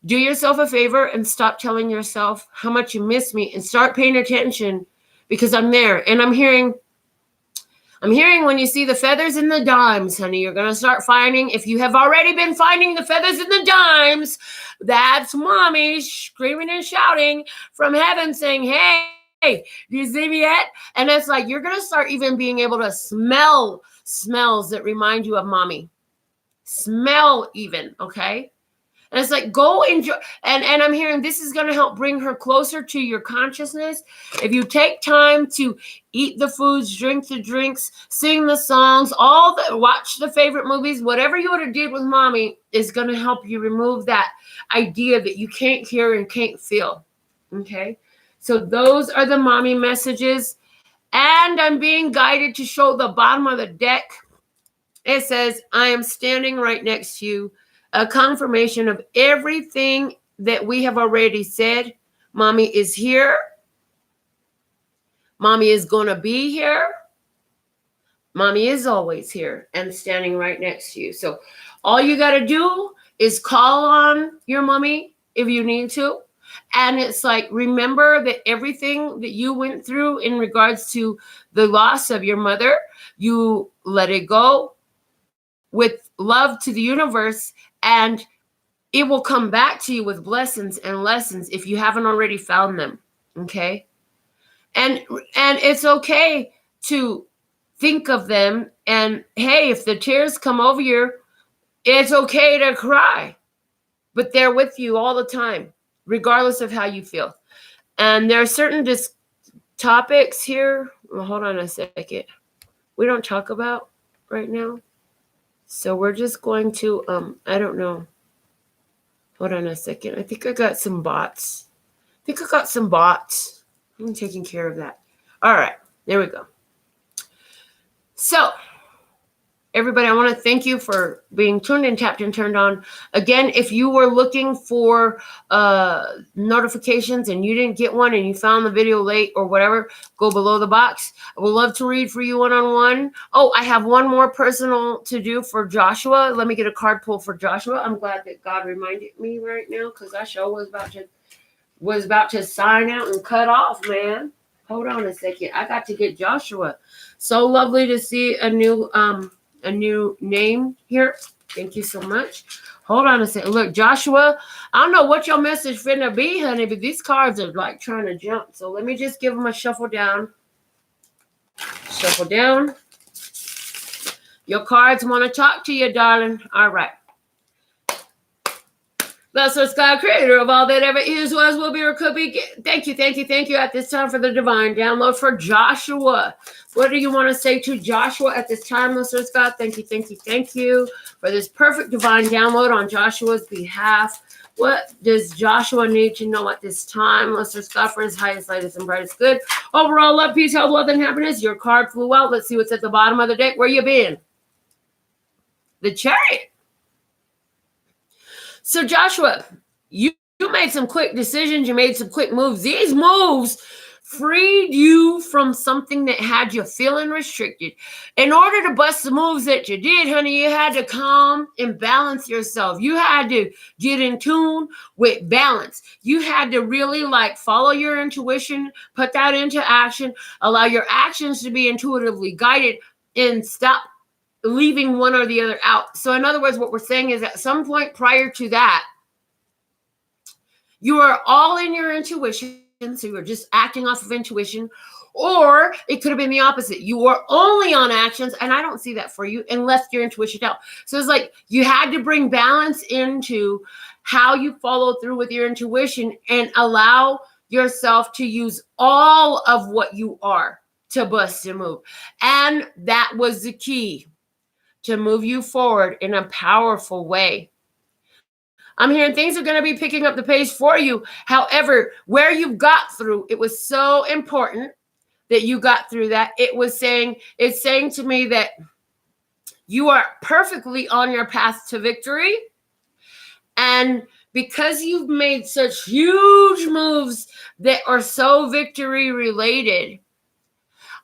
Do yourself a favor and stop telling yourself how much you miss me and start paying attention, because I'm there. And I'm hearing, I'm hearing when you see the feathers and the dimes, honey, you're going to start finding, if you have already been finding the feathers and the dimes, that's mommy screaming and shouting from heaven saying, hey, do you see me yet? And it's like you're going to start even being able to smell smells that remind you of mommy. Smell even, okay? And it's like, go enjoy. And I'm hearing this is going to help bring her closer to your consciousness. If you take time to eat the foods, drink the drinks, sing the songs, watch the favorite movies, whatever you would have did with mommy is going to help you remove that idea that you can't hear and can't feel. Okay. So those are the mommy messages. And I'm being guided to show the bottom of the deck. It says, I am standing right next to you. A confirmation of everything that we have already said. Mommy is here. Mommy is going to be here. Mommy is always here and standing right next to you. So all you got to do is call on your mommy if you need to. And it's like, remember that everything that you went through in regards to the loss of your mother, you let it go with love to the universe, and it will come back to you with blessings and lessons if you haven't already found them. Okay. And it's okay to think of them. And hey, if the tears come over you, it's okay to cry, but they're with you all the time, regardless of how you feel. And there are certain topics here. Well, hold on a second. We don't talk about right now. So we're just going to, I don't know. Hold on a second. I think I got some bots. I'm taking care of that. All right. There we go. So, everybody, I want to thank you for being tuned in, tapped, and turned on. Again, if you were looking for notifications and you didn't get one and you found the video late or whatever, go below the box. I would love to read for you one-on-one. Oh, I have one more personal to do for Joshua. Let me get a card pull for Joshua. I'm glad that God reminded me right now because I sure was about to sign out and cut off, man. Hold on a second. I got to get Joshua. So lovely to see a new name here. Thank you so much. Hold on a second. Look, Joshua, I don't know what your message finna be, honey, but these cards are like trying to jump. So let me just give them a shuffle down. Shuffle down. Your cards want to talk to you, darling. All right. Blessed Lord God, creator of all that ever is, was, will be, or could be. Thank you at this time for the divine download for Joshua. What do you want to say to Joshua at this time, Blessed Lord God? Thank you for this perfect divine download on Joshua's behalf. What does Joshua need to know at this time? Blessed Lord God, for his highest, lightest, and brightest good. Overall love, peace, health, wealth, and happiness. Your card flew out. Let's see what's at the bottom of the deck. Where you been? The Chariot. So Joshua, you made some quick decisions. You made some quick moves. These moves freed you from something that had you feeling restricted. In order to bust the moves that you did, honey, you had to calm and balance yourself. You had to get in tune with balance. You had to really follow your intuition, put that into action, allow your actions to be intuitively guided, and stop leaving one or the other out. So in other words, what we're saying is at some point prior to that, you are all in your intuition. So you were just acting off of intuition, or it could have been the opposite. You were only on actions, and I don't see that for you, and left your intuition out. So it's like you had to bring balance into how you follow through with your intuition and allow yourself to use all of what you are to bust and move. And that was the key to move you forward in a powerful way. I'm hearing things are going to be picking up the pace for you. However, where you got through, it was so important that you got through that. It's saying to me that you are perfectly on your path to victory. And because you've made such huge moves that are so victory related,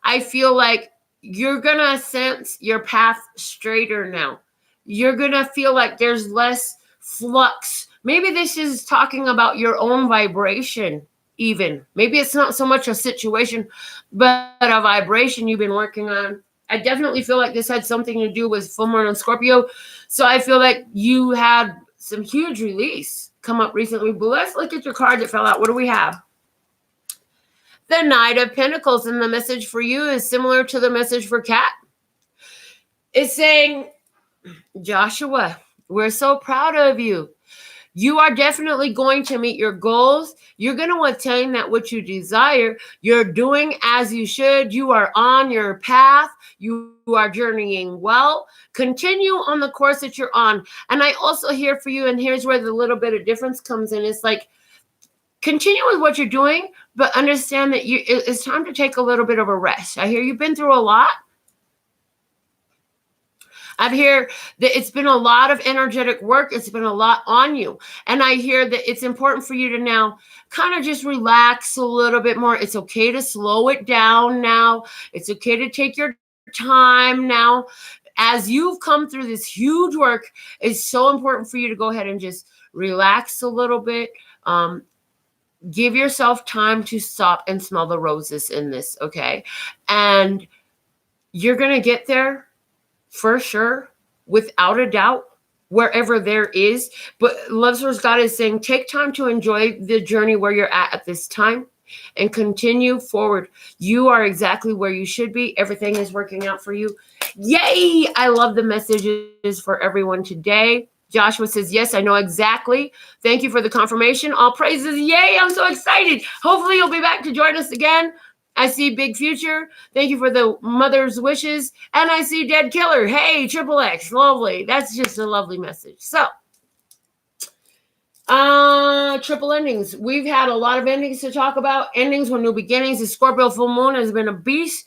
I feel like you're going to sense your path straighter now. You're going to feel like there's less flux. Maybe this is talking about your own vibration even. Maybe it's not so much a situation, but a vibration you've been working on. I definitely feel like this had something to do with full moon on Scorpio. So I feel like you had some huge release come up recently. But let's look at your card that fell out. What do we have? The Knight of Pentacles, and the message for you is similar to the message for Kat. It's saying, Joshua, we're so proud of you. You are definitely going to meet your goals. You're going to attain that which you desire. You're doing as you should. You are on your path. You are journeying well. Continue on the course that you're on. And I also hear for you, and here's where the little bit of difference comes in. It's like, continue with what you're doing, but understand that it's time to take a little bit of a rest. I hear you've been through a lot. I hear that it's been a lot of energetic work. It's been a lot on you. And I hear that it's important for you to now kind of just relax a little bit more. It's okay to slow it down now. It's okay to take your time now. As you've come through this huge work, it's so important for you to go ahead and just relax a little bit. Give yourself time to stop and smell the roses in this, okay? And you're going to get there. For sure, without a doubt, wherever there is. But Love Source God is saying, take time to enjoy the journey where you're at this time and continue forward. You are exactly where you should be. Everything is working out for you. Yay! I love the messages for everyone today. Joshua says, yes, I know exactly. Thank you for the confirmation. All praises. Yay, I'm so excited. Hopefully you'll be back to join us again. I see Big Future. Thank you for the mother's wishes. And I see Dead Killer. Hey, Triple X. Lovely. That's just a lovely message. So, triple endings. We've had a lot of endings to talk about. Endings were new beginnings. The Scorpio full moon has been a beast.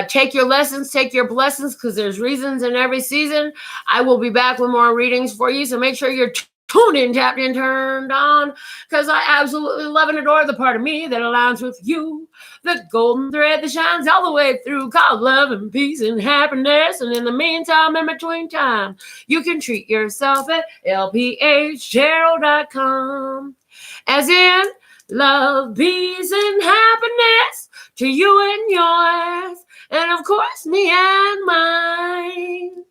Take your lessons, take your blessings, because there's reasons in every season. I will be back with more readings for you. So make sure you're tuned in, tapped in, turned on, because I absolutely love and adore the part of me that aligns with you. The golden thread that shines all the way through, called love and peace and happiness. And in the meantime, in between time, you can treat yourself at lphgerald.com. As in, love, peace, and happiness to you and yours. And of course, me and mine.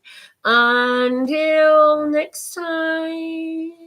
Until next time.